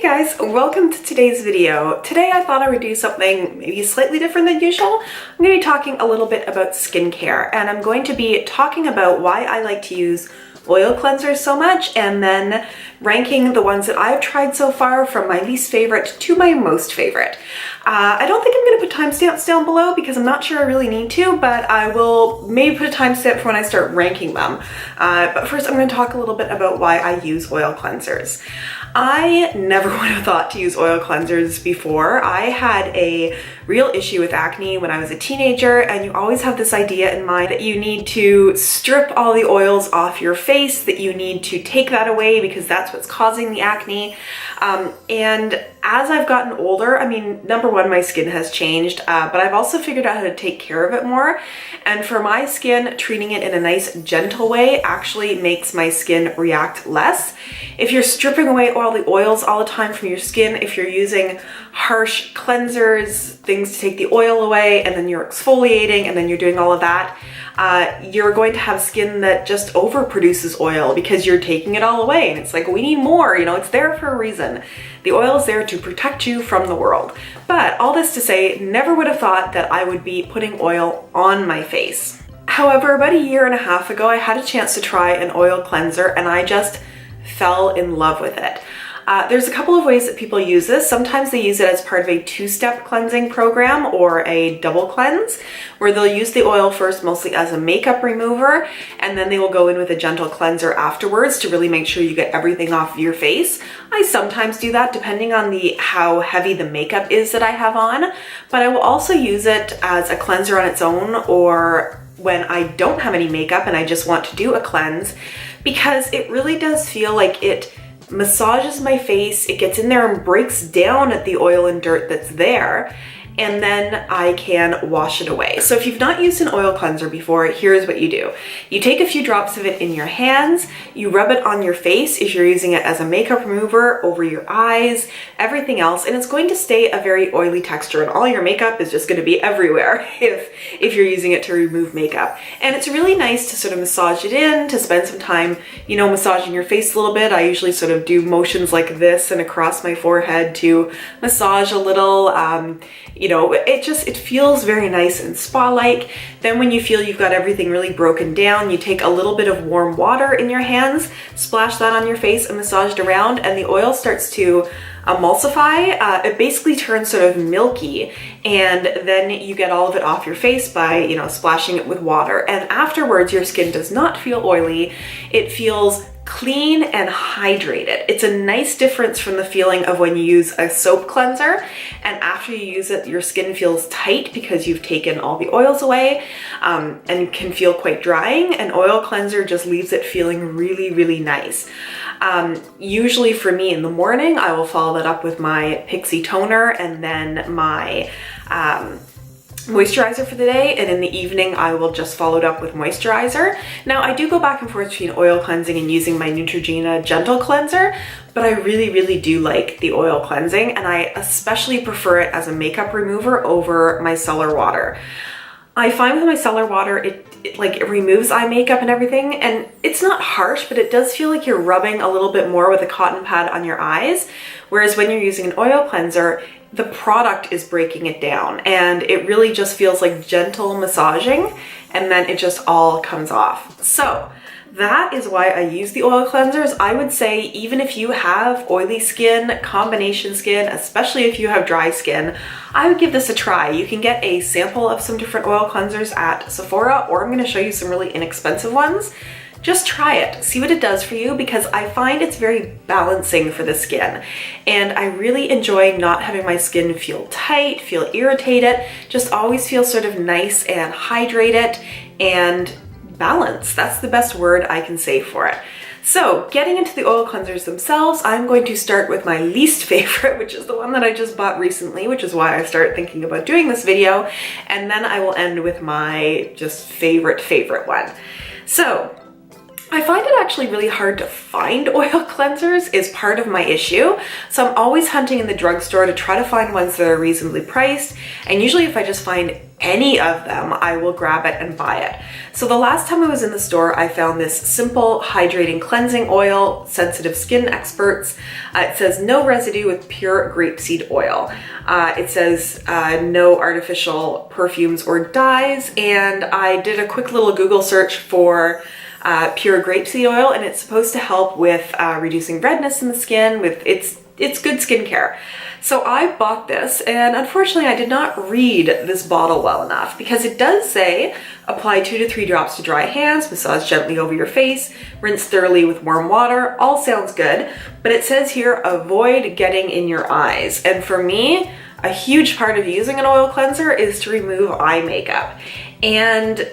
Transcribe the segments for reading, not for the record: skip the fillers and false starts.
guys, welcome to today's video. Today I thought I would do something maybe slightly different than usual. I'm going to be talking a little bit about skincare, and I'm going to be talking about why I like to use oil cleansers so much, and then ranking the ones that I've tried so far from my least favorite to my most favorite. I don't think I'm going to put timestamps down below because I'm not sure I really need to, but I will maybe put a timestamp for when I start ranking them. But first I'm going to talk a little bit about why I use oil cleansers. I never would have thought to use oil cleansers before. I had a real issue with acne when I was a teenager, and you always have this idea in mind that you need to strip all the oils off your face, that you need to take that away because that's what's causing the acne. And as I've gotten older, I mean, number one, my skin has changed, but I've also figured out how to take care of it more. And for my skin, treating it in a nice, gentle way actually makes my skin react less. If you're stripping away all the oils all the time from your skin, if you're using harsh cleansers, things to take the oil away, and then you're exfoliating, and then you're doing all of that, you're going to have skin that just overproduces oil because you're taking it all away. And it's like, we need more, you know, it's there for a reason. The oil is there to protect you from the world. But all this to say, never would have thought that I would be putting oil on my face. However, about a year and a half ago, I had a chance to try an oil cleanser, and I just fell in love with it. There's a couple of ways that people use this. Sometimes they use it as part of a two-step cleansing program or a double cleanse, where they'll use the oil first mostly as a makeup remover, and then they will go in with a gentle cleanser afterwards to really make sure you get everything off your face. I sometimes do that depending on how heavy the makeup is that I have on, but I will also use it as a cleanser on its own, or when I don't have any makeup and I just want to do a cleanse, because it really does feel like it massages my face, it gets in there and breaks down at the oil and dirt that's there, and then I can wash it away. So if you've not used an oil cleanser before, here's what you do. You take a few drops of it in your hands, you rub it on your face if you're using it as a makeup remover, over your eyes, everything else, and it's going to stay a very oily texture, and all your makeup is just going to be everywhere if you're using it to remove makeup. And it's really nice to sort of massage it in, to spend some time, you know, massaging your face a little bit. I usually sort of do motions like this and across my forehead to massage a little. You know, it feels very nice and spa-like. Then when you feel you've got everything really broken down, you take a little bit of warm water in your hands, splash that on your face and massage it around, and the oil starts to emulsify. It basically turns sort of milky, and then you get all of it off your face by, you know, splashing it with water. And afterwards, your skin does not feel oily. It feels clean and hydrated. It's a nice difference from the feeling of when you use a soap cleanser, and after you use it, your skin feels tight because you've taken all the oils away, and can feel quite drying. An oil cleanser just leaves it feeling really, really nice. Usually for me in the morning, I will follow that up with my Pixie toner and then my moisturizer for the day, and in the evening I will just follow it up with moisturizer. Now I do go back and forth between oil cleansing and using my Neutrogena gentle cleanser, but I really, really do like the oil cleansing, and I especially prefer it as a makeup remover over my micellar water. I find with my micellar water, it removes eye makeup and everything, and it's not harsh, but it does feel like you're rubbing a little bit more with a cotton pad on your eyes, whereas when you're using an oil cleanser, the product is breaking it down, and it really just feels like gentle massaging, and then it just all comes off. So that is why I use the oil cleansers. I would say even if you have oily skin, combination skin, especially if you have dry skin, I would give this a try. You can get a sample of some different oil cleansers at Sephora, or I'm going to show you some really inexpensive ones. Just try it, see what it does for you, because I find it's very balancing for the skin. And I really enjoy not having my skin feel tight, feel irritated, just always feel sort of nice and hydrated and balanced. That's the best word I can say for it. So getting into the oil cleansers themselves, I'm going to start with my least favorite, which is the one that I just bought recently, which is why I started thinking about doing this video. And then I will end with my just favorite one. So I find it actually really hard to find oil cleansers is part of my issue. So I'm always hunting in the drugstore to try to find ones that are reasonably priced. And usually if I just find any of them, I will grab it and buy it. So the last time I was in the store, I found this simple hydrating cleansing oil, sensitive skin experts. It says no residue with pure grapeseed oil. It says no artificial perfumes or dyes. And I did a quick little Google search for pure grapeseed oil, and it's supposed to help with reducing redness in the skin. It's good skincare. So I bought this, and unfortunately I did not read this bottle well enough, because it does say apply 2 to 3 drops to dry hands, massage gently over your face, rinse thoroughly with warm water. All sounds good, but it says here avoid getting in your eyes. And for me, a huge part of using an oil cleanser is to remove eye makeup. And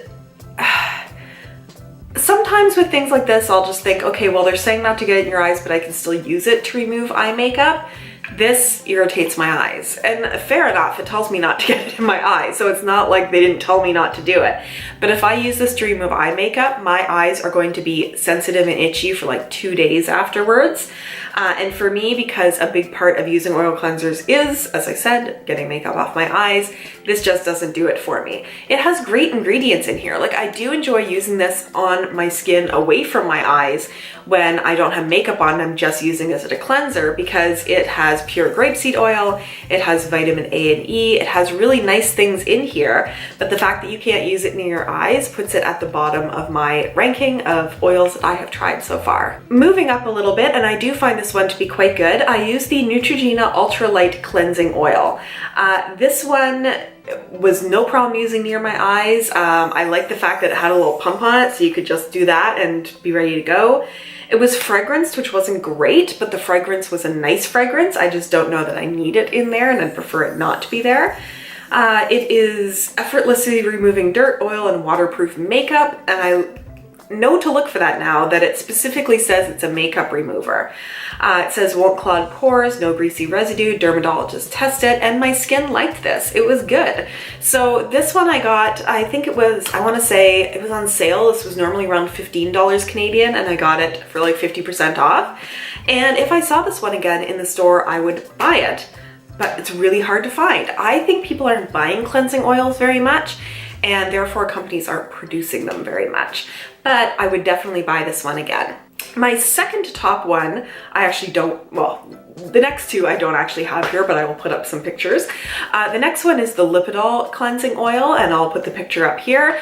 sometimes with things like this, I'll just think, okay, well, they're saying not to get it in your eyes, but I can still use it to remove eye makeup. This irritates my eyes, and fair enough, it tells me not to get it in my eyes, so it's not like they didn't tell me not to do it. But if I use this to remove eye makeup, my eyes are going to be sensitive and itchy for like 2 days afterwards. And for me, because a big part of using oil cleansers is, as I said, getting makeup off my eyes, this just doesn't do it for me. It has great ingredients in here. Like, I do enjoy using this on my skin away from my eyes when I don't have makeup on. I'm just using this as a cleanser because it has pure grapeseed oil, it has vitamin A and E, it has really nice things in here, but the fact that you can't use it near your eyes puts it at the bottom of my ranking of oils that I have tried so far. Moving up a little bit, and I do find this one to be quite good, I use the Neutrogena Ultra Light Cleansing Oil. This one was no problem using near my eyes. I like the fact that it had a little pump on it, so you could just do that and be ready to go. It was fragranced, which wasn't great, but the fragrance was a nice fragrance. I just don't know that I need it in there, and I'd prefer it not to be there. It is effortlessly removing dirt, oil, and waterproof makeup, and I know to look for that now, that it specifically says it's a makeup remover. It says won't clog pores, no greasy residue, dermatologist tested, and my skin liked this. It was good. So this one I got, I think it was, I want to say it was on sale. This was normally around $15 Canadian, and I got it for like 50% off. And if I saw this one again in the store, I would buy it, but it's really hard to find. I think people aren't buying cleansing oils very much, and therefore companies aren't producing them very much. But I would definitely buy this one again. My second to top one, I actually don't, well, the next two I don't actually have here, but I will put up some pictures. The next one is the Lipidol Cleansing Oil, and I'll put the picture up here.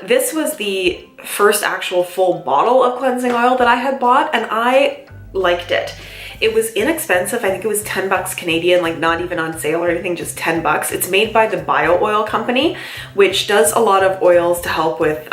This was the first actual full bottle of cleansing oil that I had bought, and I liked it. It was inexpensive. I think it was 10 bucks Canadian, like not even on sale or anything, just 10 bucks. It's made by the Bio Oil Company, which does a lot of oils to help with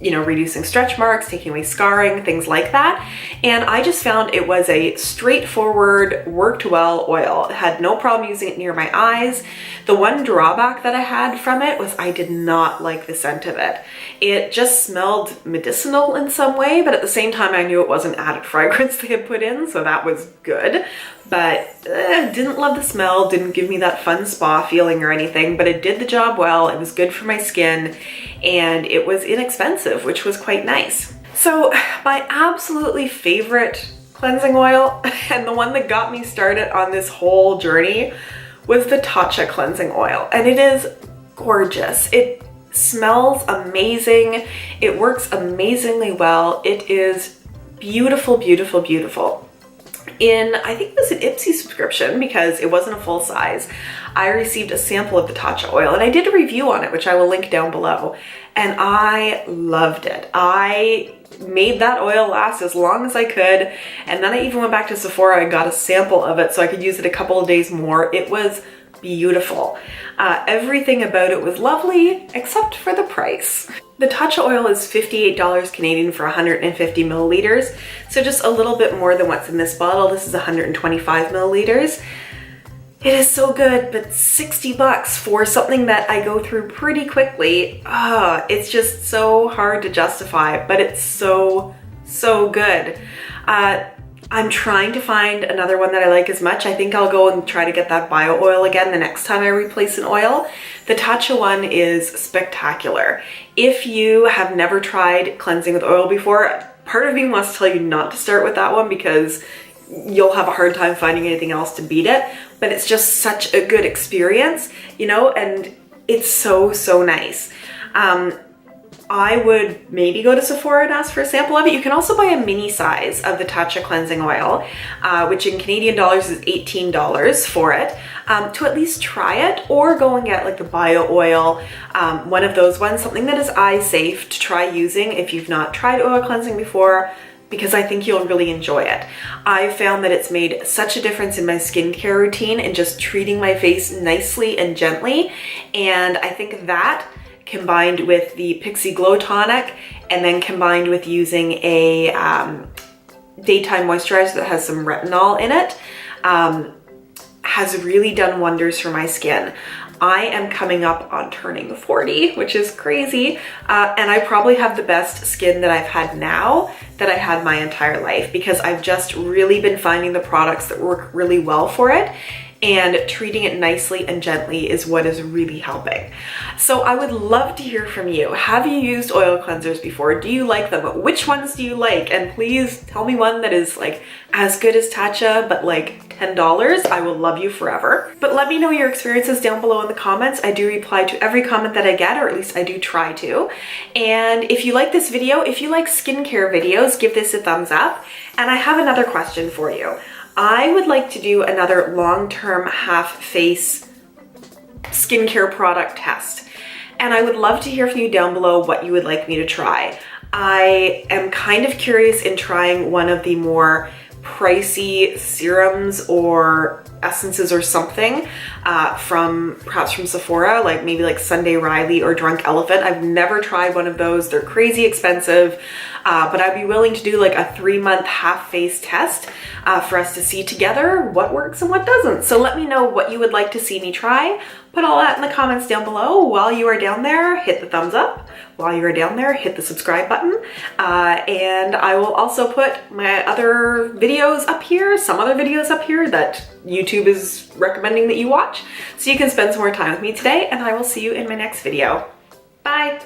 you know, reducing stretch marks, taking away scarring, things like that. And I just found it was a straightforward, worked well oil. I had no problem using it near my eyes. The one drawback that I had from it was I did not like the scent of it. It just smelled medicinal in some way, but at the same time I knew it wasn't added fragrance they had put in, so that was good. But didn't love the smell, didn't give me that fun spa feeling or anything, but it did the job well. It was good for my skin, and it was inexpensive, which was quite nice. So my absolutely favorite cleansing oil, and the one that got me started on this whole journey, was the Tatcha cleansing oil. And it is gorgeous. It smells amazing. It works amazingly well. It is beautiful, beautiful, beautiful. I think it was an Ipsy subscription because it wasn't a full size. I received a sample of the Tatcha oil, and I did a review on it, which I will link down below, and I loved it. I made that oil last as long as I could, and then I even went back to Sephora and got a sample of it so I could use it a couple of days more. It was beautiful. Everything about it was lovely except for the price. The Tatcha oil is $58 Canadian for 150 milliliters, so just a little bit more than what's in this bottle. This is 125 milliliters. It is so good, but 60 bucks for something that I go through pretty quickly. It's just so hard to justify, but it's so, so good. I'm trying to find another one that I like as much. I think I'll go and try to get that bio oil again the next time I replace an oil. The Tatcha one is spectacular. If you have never tried cleansing with oil before, part of me wants to tell you not to start with that one because you'll have a hard time finding anything else to beat it, but it's just such a good experience, you know, and it's so, so nice. I would maybe go to Sephora and ask for a sample of it. You can also buy a mini size of the Tatcha cleansing oil, which in Canadian dollars is $18 for it, to at least try it, or go and get like the bio oil, one of those ones, something that is eye safe to try using if you've not tried oil cleansing before, because I think you'll really enjoy it. I found that it's made such a difference in my skincare routine and just treating my face nicely and gently. And I think that combined with the Pixie Glow Tonic, and then combined with using a daytime moisturizer that has some retinol in it, has really done wonders for my skin. I am coming up on turning 40, which is crazy, and I probably have the best skin that I've had now that I had my entire life, because I've just really been finding the products that work really well for it, and treating it nicely and gently is what is really helping. So I would love to hear from you. Have you used oil cleansers before? Do you like them? Which ones do you like? And please tell me one that is like as good as Tatcha, but like $10. I will love you forever. But let me know your experiences down below in the comments. I do reply to every comment that I get, or at least I do try to. And if you like this video, if you like skincare videos, give this a thumbs up. And I have another question for you. I would like to do another long-term half-face skincare product test. And I would love to hear from you down below what you would like me to try. I am kind of curious in trying one of the more pricey serums or essences or something perhaps from Sephora, like maybe like Sunday Riley or Drunk Elephant. I've never tried one of those. They're crazy expensive, but I'd be willing to do like a 3-month half-face test for us to see together what works and what doesn't. So let me know what you would like to see me try. Put all that in the comments down below. While you are down there, hit the thumbs up. While you are down there, hit the subscribe button. And I will also put my other videos up here, some other videos up here that YouTube is recommending that you watch, so you can spend some more time with me today, and I will see you in my next video. Bye!